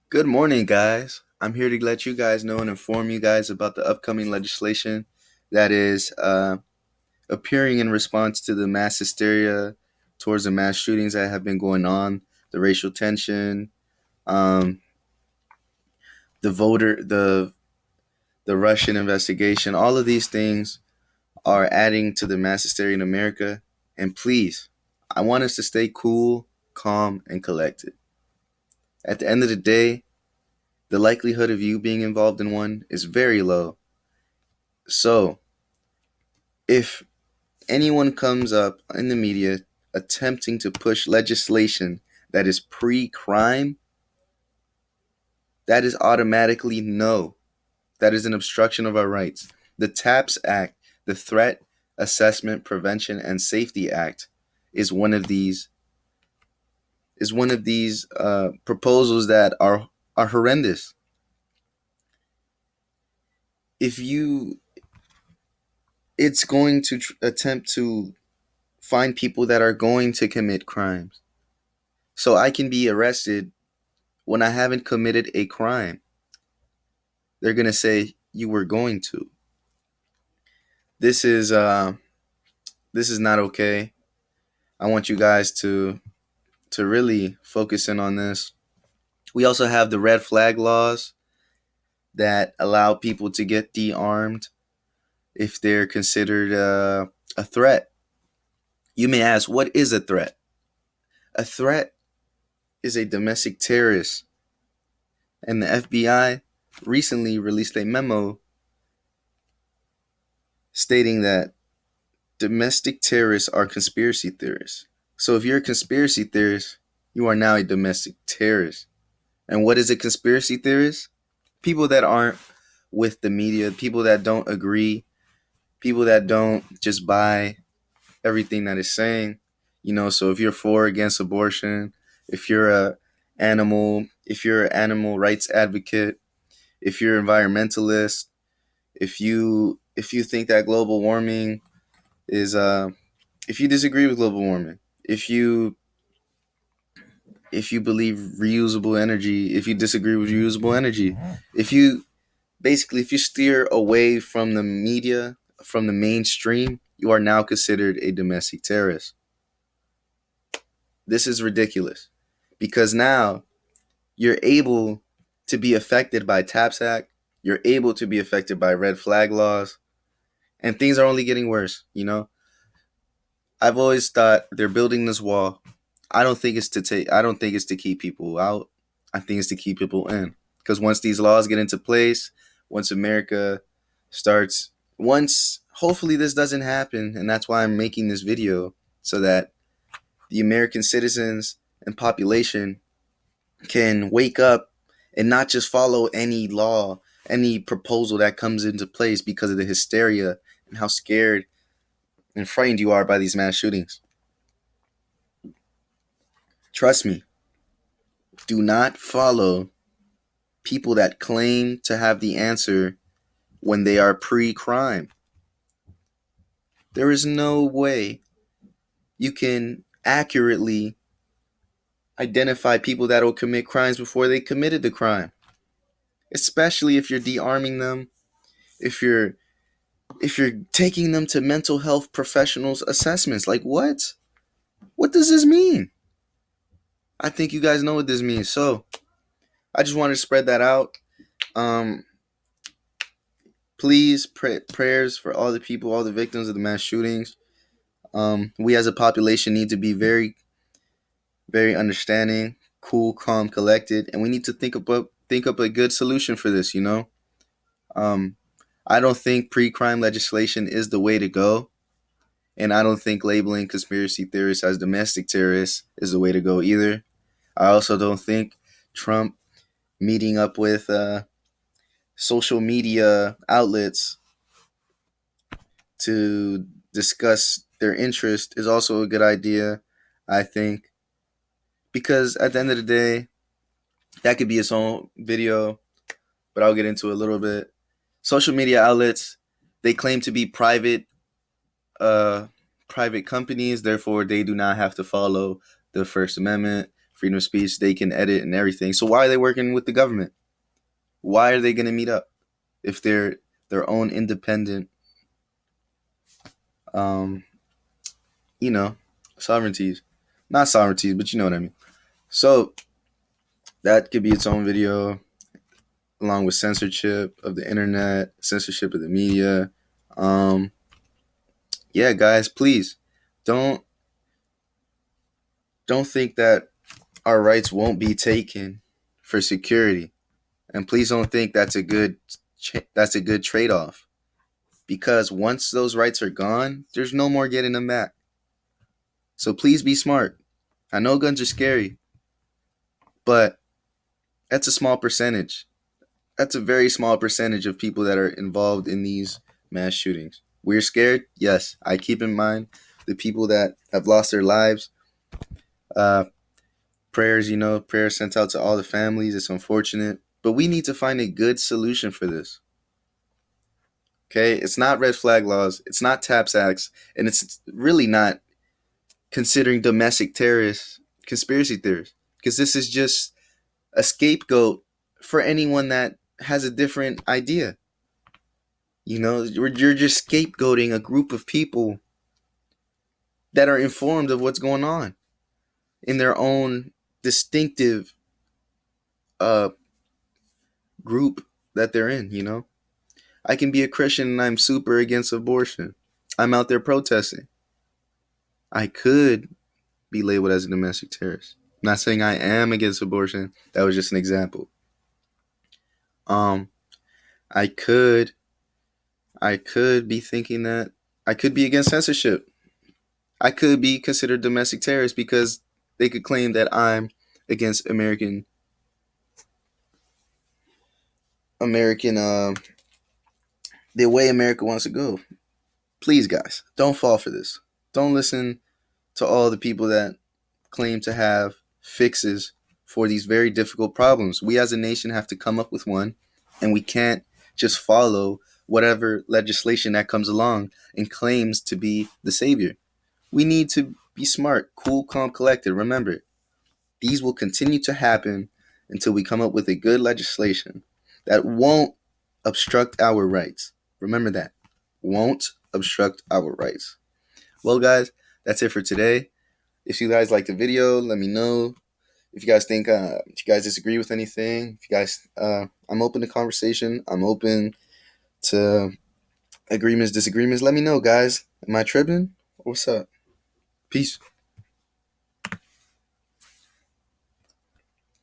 Good morning, guys. I'm here to let you guys know and inform you guys about the upcoming legislation that is appearing in response to the mass hysteria towards the mass shootings that have been going on, the racial tension, um, the voter, the Russian investigation. All of these things are adding to the mass hysteria in America. And please, I want us to stay cool, calm, and collected. At the end of the day, the likelihood of you being involved in one is very low. So, if anyone comes up in the media attempting to push legislation that is pre crime, that is automatically no. That is an obstruction of our rights. The TAPS Act, the Threat Assessment Prevention and Safety Act, is one of these proposals that are horrendous. If you, it's going to attempt to find people that are going to commit crimes, so I can be arrested when I haven't committed a crime. They're gonna say you were going to. This is uh, this is not okay. I want you guys to really focus in on this. We also have the red flag laws that allow people to get de-armed if they're considered a threat. You may ask, what is a threat? A threat is a domestic terrorist, and the FBI recently released a memo stating that domestic terrorists are conspiracy theorists. So if you're a conspiracy theorist, you are now a domestic terrorist. And what is a conspiracy theorist? People that aren't with the media, people that don't agree, people that don't just buy everything that is saying. So if you're for or against abortion, if you're if you're an animal rights advocate, if you're environmentalist, if you think that global warming is if you disagree with global warming, if you believe reusable energy, if you disagree with reusable energy, if you if you steer away from the media, from the mainstream, you are now considered a domestic terrorist. This is ridiculous because now you're able to be affected by TAPS Act, you're able to be affected by red flag laws, and things are only getting worse. I've always thought they're building this wall. I don't think it's to keep people out. I think it's to keep people in. Because once these laws get into place, once America starts, once hopefully this doesn't happen, and that's why I'm making this video, so that the American citizens and population can wake up and not just follow any law, any proposal that comes into place because of the hysteria and how scared and frightened you are by these mass shootings. Trust me, do not follow people that claim to have the answer when they are pre crime. There is no way you can accurately identify people that will commit crimes before they committed the crime, especially if you're de-arming them, if you're taking them to mental health professionals assessments. Like, what does this mean? I think you guys know what this means. So I just wanted to spread that out. um Please prayers for all the people, all the victims of the mass shootings. We as a population need to be very, very understanding, cool, calm, collected, and we need to think up a good solution for this. Um, I don't think pre-crime legislation is the way to go, and I don't think labeling conspiracy theorists as domestic terrorists is the way to go either. I also don't think Trump meeting up with social media outlets to discuss their interest is also a good idea. I think, because at the end of the day, that could be its own video, but I'll get into it a little bit. Social media outlets, they claim to be uh, private companies, therefore they do not have to follow the First Amendment, freedom of speech. They can edit and everything. So why are they working with the government? Why are they going to meet up if they're their own independent, um, you know, sovereignties? Not sovereignties, but you know what I mean. So that could be its own video, along with censorship of the internet, censorship of the media. Um, yeah, guys, please don't don't think that our rights won't be taken for security, and please don't think that's a good trade off, because once those rights are gone, there's no more getting them back. So please be smart. I know guns are scary, but that's a small percentage. That's a very small percentage of people that are involved in these mass shootings. We're scared, yes. I keep in mind the people that have lost their lives. Uh, prayers, prayers sent out to all the families. It's unfortunate, but we need to find a good solution for this. Okay, it's not red flag laws, it's not TAPS acts, and it's really not considering domestic terrorists conspiracy theories, because this is just a scapegoat for anyone that has a different idea. You're just scapegoating a group of people that are informed of what's going on in their own distinctive uh, group that they're in. I can be a Christian and I'm super against abortion. I'm out there protesting. I could be labeled as a domestic terrorist. I'm not saying I am against abortion. That was just an example. Um, I could be thinking that I could be against censorship. I could be considered domestic terrorist because they could claim that I'm against American the way America wants to go. Please, guys, don't fall for this. Don't listen to all the people that claim to have fixes for these very difficult problems. We as a nation have to come up with one, and we can't just follow whatever legislation that comes along and claims to be the savior. We need to be smart, cool, calm, collected. Remember, these will continue to happen until we come up with a good legislation that won't obstruct our rights. Remember that. Won't obstruct our rights. Well, guys, that's it for today. If you guys like the video, let me know. If you guys think, if you guys disagree with anything, if you guys, I'm open to conversation. I'm open to agreements, disagreements. Let me know, guys. Am I tripping? What's up? Peace.